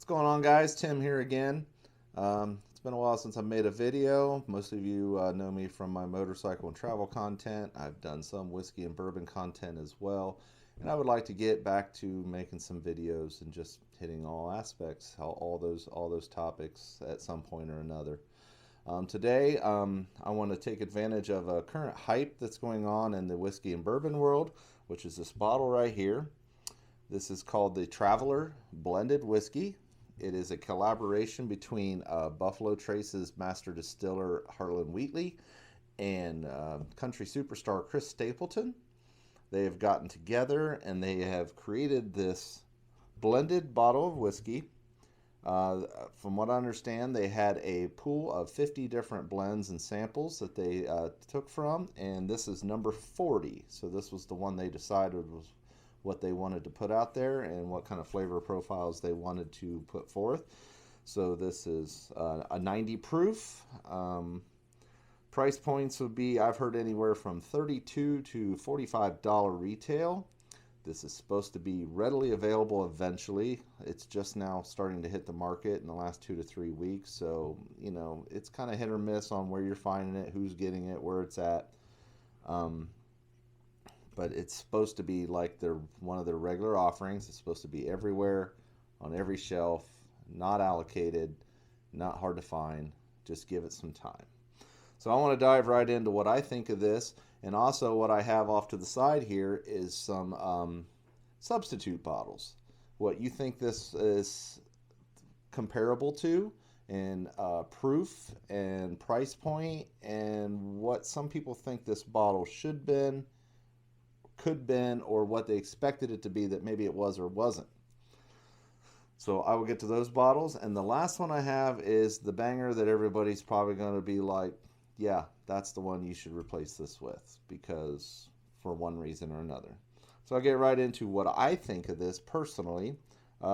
What's going on, guys? Tim here again. It's been a while since I've made a video. Most of you know me from my motorcycle and travel content. I've done some whiskey and bourbon content as well. And I would like to get back to making some videos and just hitting all aspects, all those topics at some point or another. Today, I want to take advantage of a current hype that's going on in the whiskey and bourbon world, which is this bottle right here. This is called the Traveler Blended Whiskey. It is a collaboration between Buffalo Trace's master distiller Harlan Wheatley and country superstar Chris Stapleton. They have gotten together and they have created this blended bottle of whiskey. From what I understand, they had a pool of 50 different blends and samples that they took from, and this is number 40. So this was the one they decided was what they wanted to put out there and what kind of flavor profiles they wanted to put forth. So this is a 90 proof. Price points would be, I've heard anywhere from $32 to $45 retail. This is supposed to be readily available eventually. It's just now starting to hit the market in the last 2 to 3 weeks. So, you know, it's kind of hit or miss on where you're finding it, who's getting it, where it's at. But it's supposed to be like one of their regular offerings. It's supposed to be everywhere, on every shelf, not allocated, not hard to find. Just give it some time. So I want to dive right into what I think of this, and also what I have off to the side here is some substitute bottles. What you think this is comparable to, and proof and price point, and what some people think this bottle should been, could been, or what they expected it to be that maybe it was or wasn't. So I will get to those bottles, and the last one I have is the banger that everybody's probably going to be like, yeah, that's the one you should replace this with, because for one reason or another. So I'll get right into what I think of this personally.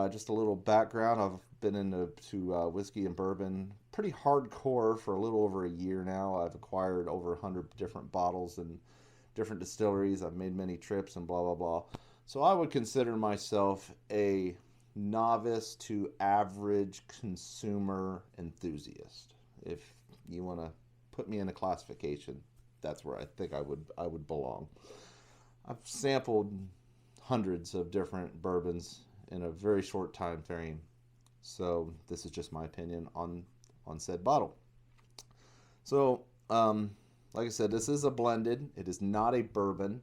Just a little background. I've been into whiskey and bourbon pretty hardcore for a little over a year now. I've acquired over 100 different bottles and different distilleries. I've made many trips and blah, blah, blah. So I would consider myself a novice to average consumer enthusiast. If you want to put me in a classification, that's where I think I would belong. I've sampled hundreds of different bourbons in a very short time frame. So this is just my opinion on said bottle. So, like I said, this is a blended. It is not a bourbon.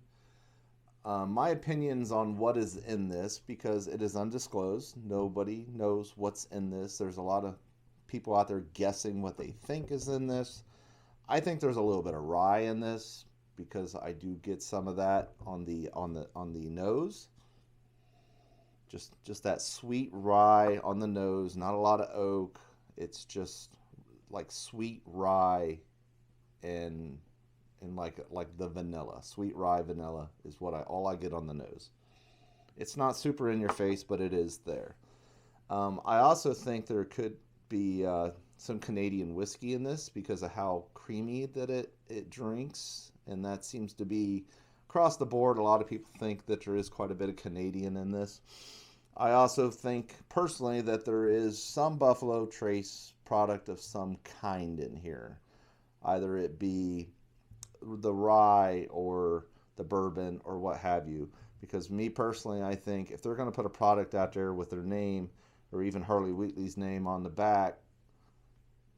My opinions on what is in this, because it is undisclosed. Nobody knows what's in this. There's a lot of people out there guessing what they think is in this. I think there's a little bit of rye in this, because I do get some of that on the nose. Just that sweet rye on the nose. Not a lot of oak. It's just like sweet rye and like the vanilla, sweet rye vanilla is what all I get on the nose. It's not super in your face, but it is there. I also think there could be some Canadian whiskey in this because of how creamy that it drinks, and that seems to be across the board. A lot of people think that there is quite a bit of Canadian in this. I also think personally that there is some Buffalo Trace product of some kind in here. Either it be the rye or the bourbon or what have you. Because me personally, I think if they're going to put a product out there with their name or even Harley Wheatley's name on the back,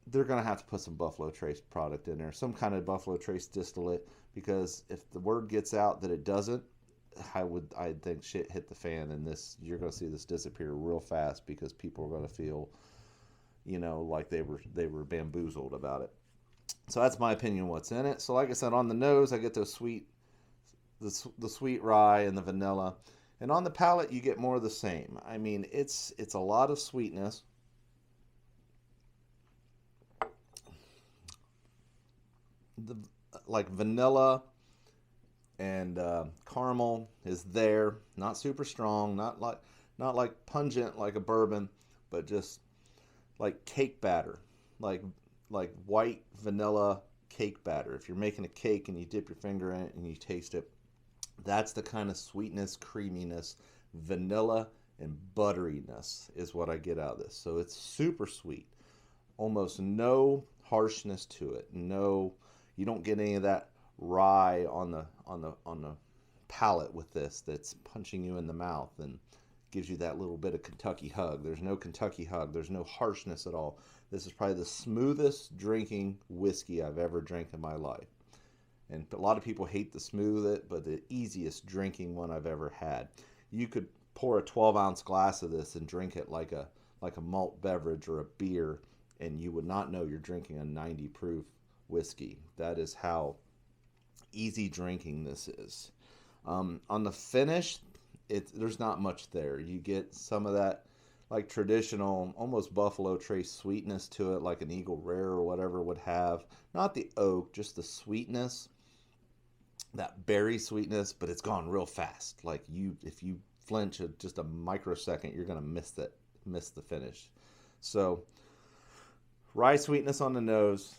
they're going to have to put some Buffalo Trace product in there, some kind of Buffalo Trace distillate, because if the word gets out that it doesn't, I think shit hit the fan, and you're going to see this disappear real fast because people are going to feel, like they were bamboozled about it. So that's my opinion on what's in it. So like I said, on the nose, I get the sweet rye and the vanilla. And on the palate, you get more of the same. I mean, it's a lot of sweetness. Like vanilla and caramel is there. Not super strong, not like pungent like a bourbon, but just like cake batter. Like white vanilla cake batter. If you're making a cake and you dip your finger in it and you taste it, that's the kind of sweetness, creaminess, vanilla and butteriness is what I get out of this. So it's super sweet, almost no harshness to it. No, you don't get any of that rye on the palate with this that's punching you in the mouth and gives you that little bit of Kentucky hug. There's no Kentucky hug. There's no harshness at all. This is probably the smoothest drinking whiskey I've ever drank in my life. And a lot of people hate the smooth it, but the easiest drinking one I've ever had. You could pour a 12-ounce glass of this and drink it like a malt beverage or a beer, and you would not know you're drinking a 90 proof whiskey. That is how easy drinking this is. On the finish, there's not much there. You get some of that like traditional, almost Buffalo Trace sweetness to it, like an Eagle Rare or whatever would have. Not the oak, just the sweetness, that berry sweetness, but it's gone real fast. Like if you flinch just a microsecond, you're gonna miss the finish. So rye sweetness on the nose,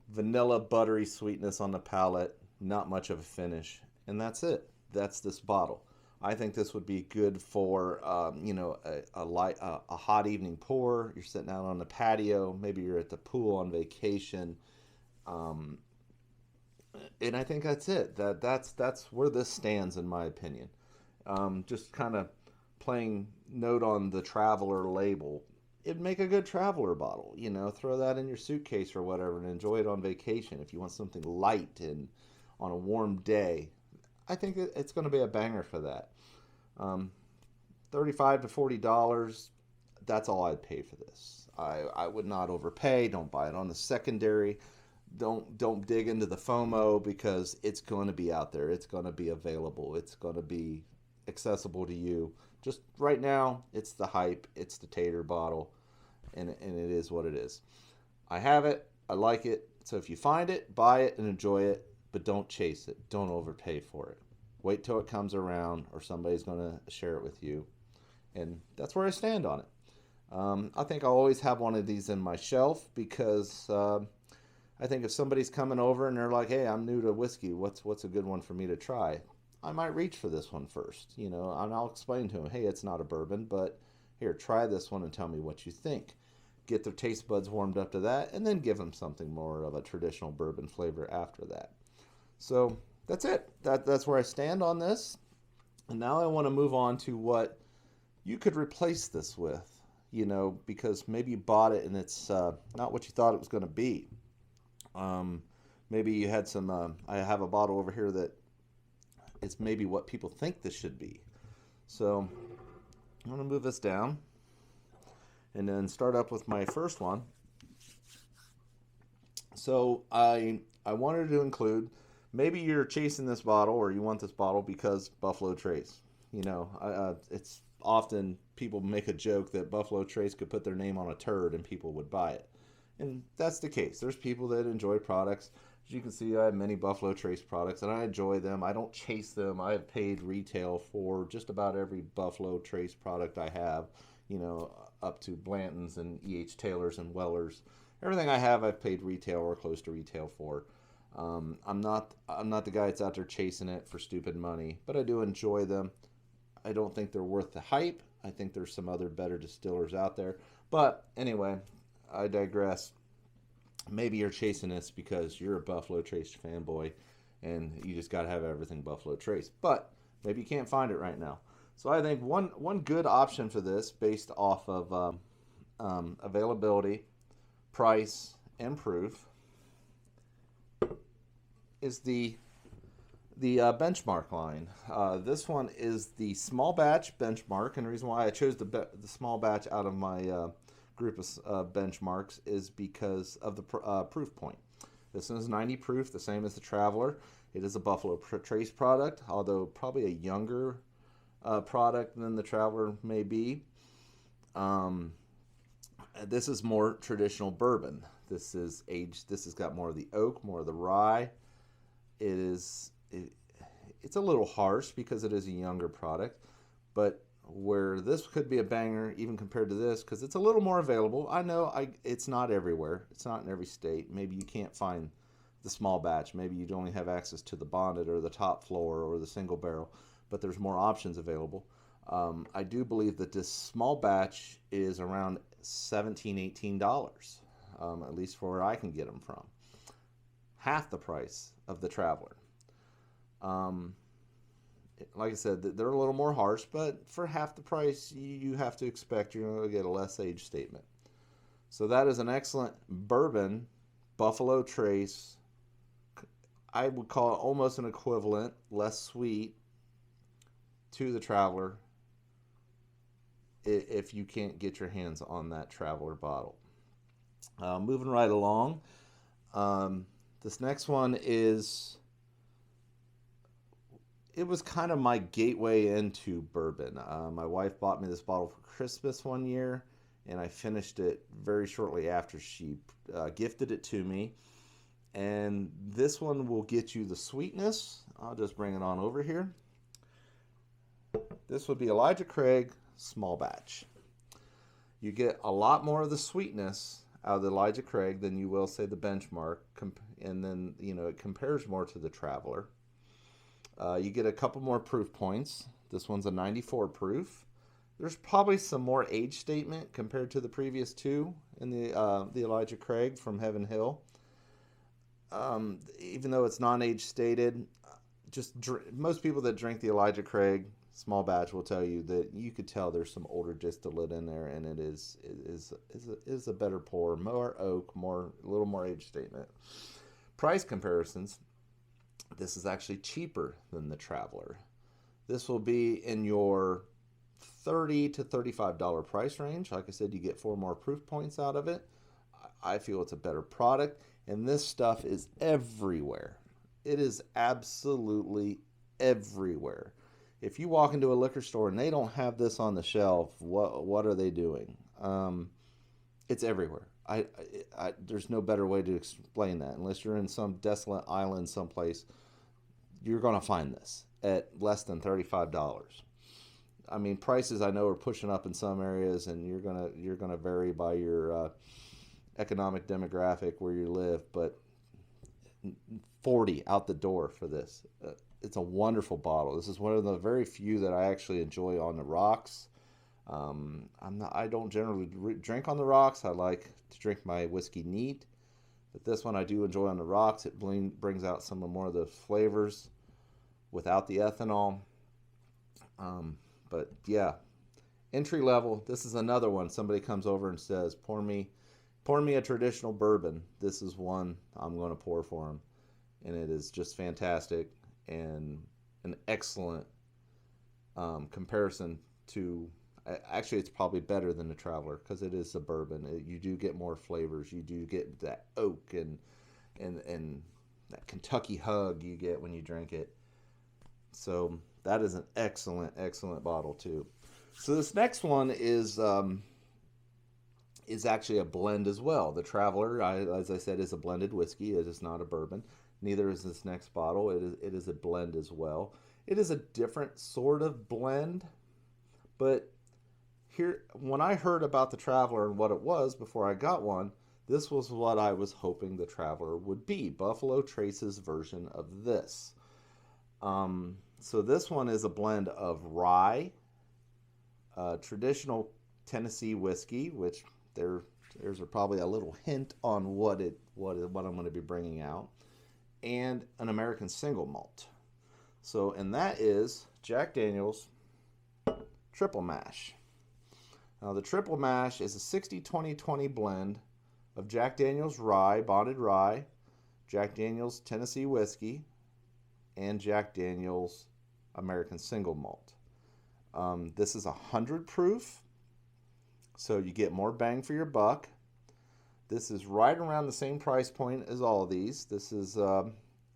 vanilla buttery sweetness on the palate, not much of a finish, and that's it. That's this bottle. I think this would be good for a hot evening pour. You're sitting out on the patio, maybe you're at the pool on vacation, and I think that's it. That's where this stands in my opinion. Just kind of playing note on the traveler label. It'd make a good traveler bottle. Throw that in your suitcase or whatever and enjoy it on vacation. If you want something light and on a warm day, I think it's going to be a banger for that. $35 to $40. That's all I'd pay for this. I would not overpay. Don't buy it on the secondary. Don't dig into the FOMO, because it's going to be out there. It's going to be available. It's going to be accessible to you. Just right now, it's the hype. It's the tater bottle, and it is what it is. I have it. I like it. So if you find it, buy it and enjoy it, but don't chase it. Don't overpay for it. Wait till it comes around, or somebody's going to share it with you. And that's where I stand on it. I think I'll always have one of these in my shelf, because I think if somebody's coming over and they're like, hey, I'm new to whiskey, what's a good one for me to try? I might reach for this one first, and I'll explain to them, hey, it's not a bourbon, but here, try this one and tell me what you think. Get their taste buds warmed up to that, and then give them something more of a traditional bourbon flavor after that. So that's it. That's where I stand on this. And now I want to move on to what you could replace this with, because maybe you bought it and it's not what you thought it was going to be. Maybe you had some, I have a bottle over here that it's maybe what people think this should be. So I'm going to move this down and then start up with my first one. So I wanted to include, maybe you're chasing this bottle, or you want this bottle because Buffalo Trace. It's often people make a joke that Buffalo Trace could put their name on a turd and people would buy it. And that's the case. There's people that enjoy products. As you can see, I have many Buffalo Trace products, and I enjoy them. I don't chase them. I have paid retail for just about every Buffalo Trace product I have, up to Blanton's and E.H. Taylor's and Weller's. Everything I have, I've paid retail or close to retail for. I'm not the guy that's out there chasing it for stupid money, but I do enjoy them. I don't think they're worth the hype. I think there's some other better distillers out there. But anyway, I digress. Maybe you're chasing this because you're a Buffalo Trace fanboy and you just got to have everything Buffalo Trace. But maybe you can't find it right now. So I think one good option for this, based off of availability, price, and proof, is the benchmark line. This one is the small batch benchmark, and the reason why I chose the small batch out of my group of benchmarks is because of the proof point. This one is 90 proof, the same as the Traveler. It is a Buffalo Trace product, although probably a younger product than the Traveler may be. This is more traditional bourbon. This is aged. This has got more of the oak, more of the rye. It's a little harsh because it is a younger product, but where this could be a banger even compared to this, because it's a little more available. I know it's not everywhere. It's not in every state. Maybe you can't find the small batch. Maybe you only have access to the bonded or the top floor or the single barrel, but there's more options available. I do believe that this small batch is around $17, $18, at least for where I can get them from. Half the price of the Traveler. Um, like I said, they're a little more harsh, but for half the price, you have to expect you're going to get a less age statement. So that is an excellent bourbon Buffalo Trace. I would call it almost an equivalent, less sweet, to the Traveler if you can't get your hands on that Traveler bottle. Moving right along, this next one is, it was kind of my gateway into bourbon. My wife bought me this bottle for Christmas one year, and I finished it very shortly after she gifted it to me. And this one will get you the sweetness. I'll just bring it on over here. This would be Elijah Craig small batch. You get a lot more of the sweetness out of the Elijah Craig than you will, say, the Benchmark, and then it compares more to the Traveler. You get a couple more proof points. This one's a 94 proof. There's probably some more age statement compared to the previous two in the Elijah Craig from Heaven Hill. Even though it's non-age stated, most people that drink the Elijah Craig small batch will tell you that you could tell there's some older distillate in there, and it is a better pour, more oak, a little more age statement. Price comparisons. This is actually cheaper than the Traveler. This will be in your $30 to $35 price range. Like I said, you get 4 more proof points out of it. I feel it's a better product, and this stuff is everywhere. It is absolutely everywhere. If you walk into a liquor store and they don't have this on the shelf, what are they doing? It's everywhere. There's no better way to explain that. Unless you're in some desolate island someplace, you're going to find this at less than $35. I mean, prices I know are pushing up in some areas, and you're gonna vary by your economic demographic where you live, but $40 out the door for this. It's a wonderful bottle. This is one of the very few that I actually enjoy on the rocks. I don't generally drink on the rocks. I like to drink my whiskey neat, but this one I do enjoy on the rocks. It brings out some more of the flavors without the ethanol. But yeah, entry level. This is another one. Somebody comes over and says, "Pour me a traditional bourbon." This is one I'm going to pour for them, and it is just fantastic and an excellent comparison to. Actually, it's probably better than the Traveler because it is a bourbon. You do get more flavors. You do get that oak and that Kentucky hug you get when you drink it. So that is an excellent, excellent bottle too. So this next one is actually a blend as well. The Traveler, as I said, is a blended whiskey. It is not a bourbon. Neither is this next bottle. It is a blend as well. It is a different sort of blend, but here, when I heard about the Traveler and what it was before I got one, this was what I was hoping the Traveler would be. Buffalo Trace's version of this. So this one is a blend of rye, traditional Tennessee whiskey, which there's probably a little hint on what I'm going to be bringing out, and an American single malt. So, and that is Jack Daniel's Triple Mash. Now, the Triple Mash is a 60-20-20 blend of Jack Daniel's rye, bonded rye, Jack Daniel's Tennessee whiskey, and Jack Daniel's American single malt. This is 100 proof, so you get more bang for your buck. This is right around the same price point as all of these. This is, I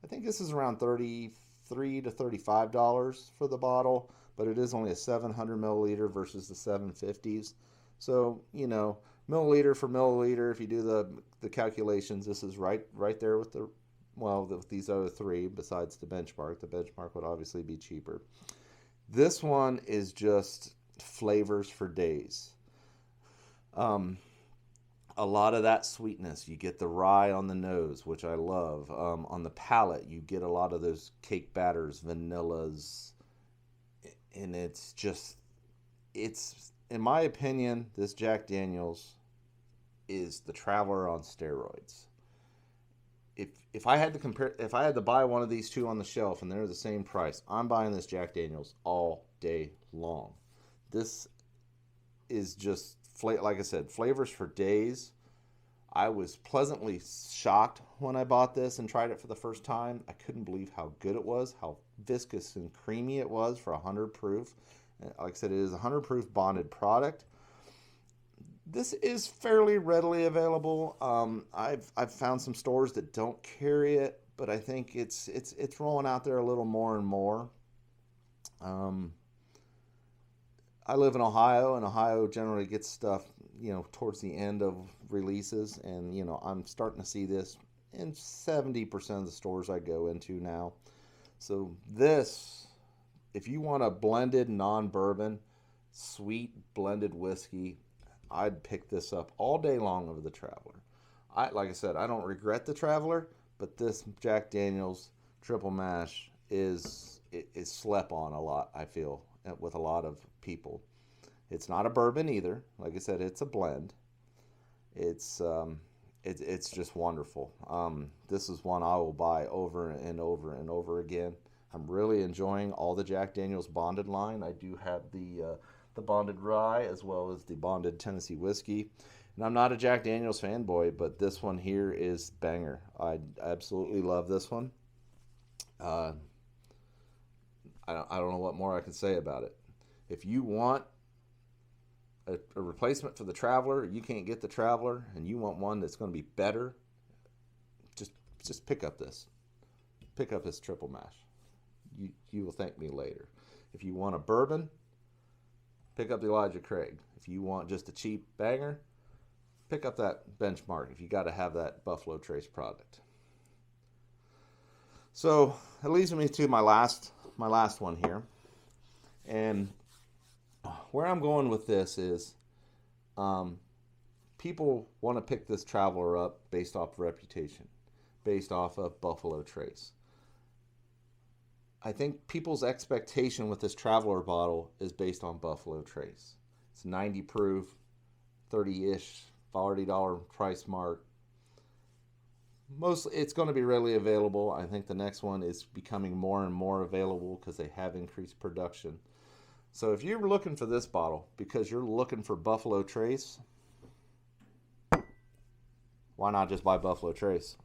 think this is around $33 to $35 for the bottle, but it is only a 700 milliliter versus the 750s. So, milliliter for milliliter, if you do the calculations, this is right there with with these other three besides the Benchmark. The Benchmark would obviously be cheaper. This one is just flavors for days. A lot of that sweetness. You get the rye on the nose, which I love. On the palate, you get a lot of those cake batters, vanillas, and it's just it's, in my opinion, this Jack Daniels is the Traveler on steroids. If I had to compare, if I had to buy one of these two on the shelf and they're the same price, I'm buying this Jack Daniels all day long. This is just, like I said, flavors for days. I was pleasantly shocked when I bought this and tried it for the first time. I couldn't believe how good it was, how viscous and creamy it was for 100 proof. Like I said, it is a 100 proof bonded product. This is fairly readily available. I've found some stores that don't carry it, but I think it's rolling out there a little more and more. I live in Ohio, and Ohio generally gets stuff, towards the end of releases, and I'm starting to see this in 70% of the stores I go into now. So this, if you want a blended non-bourbon, sweet blended whiskey, I'd pick this up all day long over the Traveler. Like I said, I don't regret the Traveler, but this Jack Daniels Triple Mash is slept on a lot, I feel, with a lot of people. It's not a bourbon either. Like I said, it's a blend. It's just wonderful. This is one I will buy over and over and over again. I'm really enjoying all the Jack Daniels bonded line. I do have the bonded rye as well as the bonded Tennessee whiskey. And I'm not a Jack Daniels fanboy, but this one here is banger. I absolutely love this one. I don't know what more I can say about it. If you want a replacement for the Traveler, you can't get the Traveler, and you want one that's going to be better, just pick up this. Pick up this Triple Mash. You will thank me later. If you want a bourbon, pick up the Elijah Craig. If you want just a cheap banger, pick up that Benchmark if you got to have that Buffalo Trace product. So that leads me to my last one here. And where I'm going with this is people want to pick this Traveler up based off reputation, based off of Buffalo Trace. I think people's expectation with this Traveler bottle is based on Buffalo Trace. It's 90 proof, 30-ish, $40 price mark. Mostly, it's going to be readily available. I think the next one is becoming more and more available because they have increased production. So if you're looking for this bottle because you're looking for Buffalo Trace, why not just buy Buffalo Trace?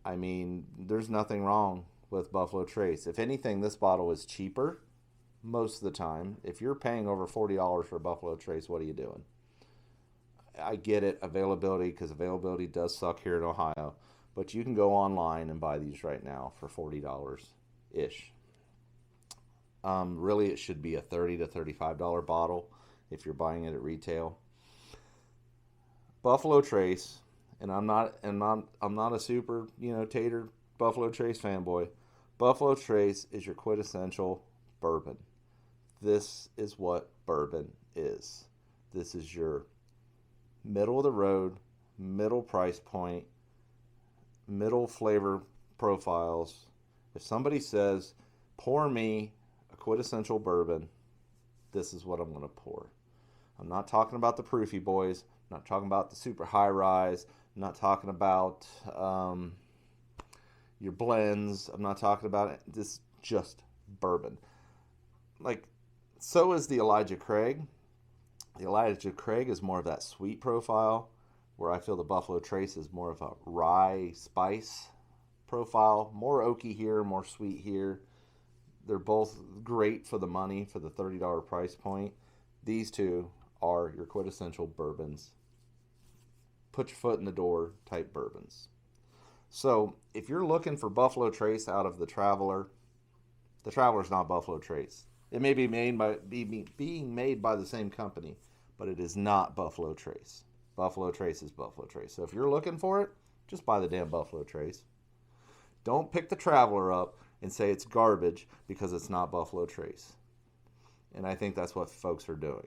I mean, there's nothing wrong with Buffalo Trace. If anything, this bottle is cheaper most of the time. If you're paying over $40 for Buffalo Trace, what are you doing? I get it, availability, because availability does suck here in Ohio, but you can go online and buy these right now for $40-ish. Really, it should be a $30 to $35 bottle if you're buying it at retail. Buffalo Trace, and I'm not a super tater Buffalo Trace fanboy. Buffalo Trace is your quintessential bourbon. This is what bourbon is. This is your middle of the road, middle price point, middle flavor profiles. If somebody says, pour me a quintessential bourbon, this is what I'm going to pour. I'm not talking about the Proofy Boys. I'm not talking about the super high rise. I'm not talking about your blends. I'm not talking about it. This is just bourbon. So is the Elijah Craig. The Elijah Craig is more of that sweet profile, where I feel the Buffalo Trace is more of a rye spice profile. More oaky here, more sweet here. They're both great for the money, for the $30 price point. These two are your quintessential bourbons. Put your foot in the door type bourbons. So if you're looking for Buffalo Trace out of the Traveler is not Buffalo Trace. It may be being made by the same company, but it is not Buffalo Trace. Buffalo Trace is Buffalo Trace. So if you're looking for it, just buy the damn Buffalo Trace. Don't pick the Traveler up and say it's garbage because it's not Buffalo Trace. And I think that's what folks are doing.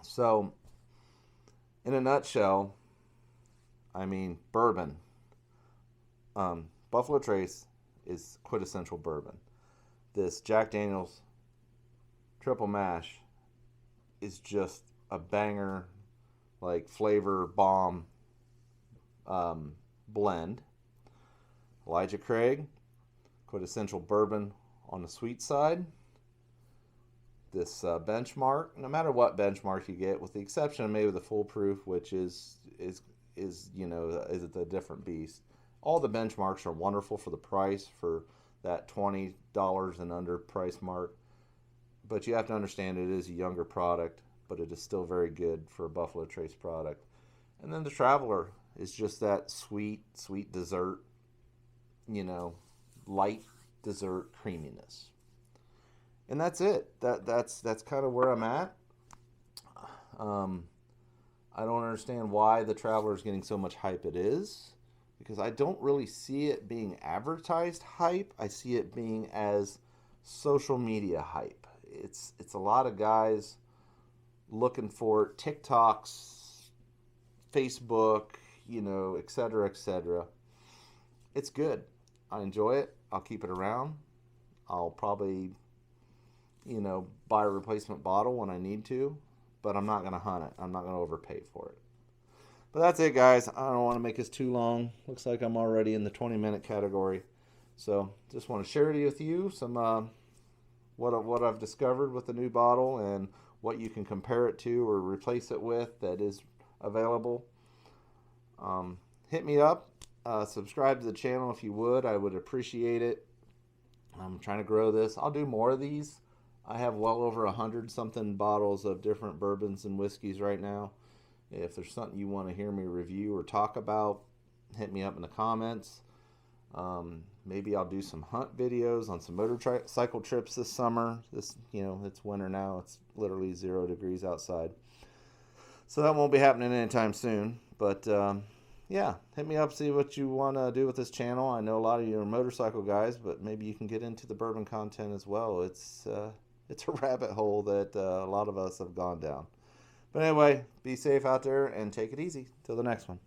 So, in a nutshell, I mean, bourbon. Buffalo Trace is quintessential bourbon. This Jack Daniels triple mash is just a banger, like flavor bomb blend. Elijah Craig, quintessential bourbon on the sweet side. This benchmark, no matter what benchmark you get, with the exception of maybe the foolproof, which is a different beast. All the benchmarks are wonderful for the price, for that $20 and under price mark. But you have to understand it is a younger product, but it is still very good for a Buffalo Trace product. And then the Traveler is just that sweet dessert, light dessert creaminess. And that's it. That's kind of where I'm at. I don't understand why the Traveler is getting so much hype it is, because I don't really see it being advertised hype. I see it being as social media hype. It's a lot of guys looking for TikToks, Facebook, et cetera, et cetera. It's good. I enjoy it. I'll keep it around. I'll probably, buy a replacement bottle when I need to, but I'm not going to hunt it. I'm not going to overpay for it. But that's it, guys. I don't want to make this too long. Looks like I'm already in the 20-minute category. So just want to share it with you some what I've discovered with the new bottle and what you can compare it to or replace it with that is available. Hit me up. Subscribe to the channel if you would. I would appreciate it. I'm trying to grow this. I'll do more of these. I have well over 100-something bottles of different bourbons and whiskeys right now. If there's something you want to hear me review or talk about, hit me up in the comments. Maybe I'll do some hunt videos on some motorcycle trips this summer. It's winter now. It's literally 0 degrees outside. So that won't be happening anytime soon. But yeah, hit me up, see what you want to do with this channel. I know a lot of you are motorcycle guys, but maybe you can get into the bourbon content as well. It's a rabbit hole that a lot of us have gone down. But anyway, be safe out there and take it easy. Till the next one.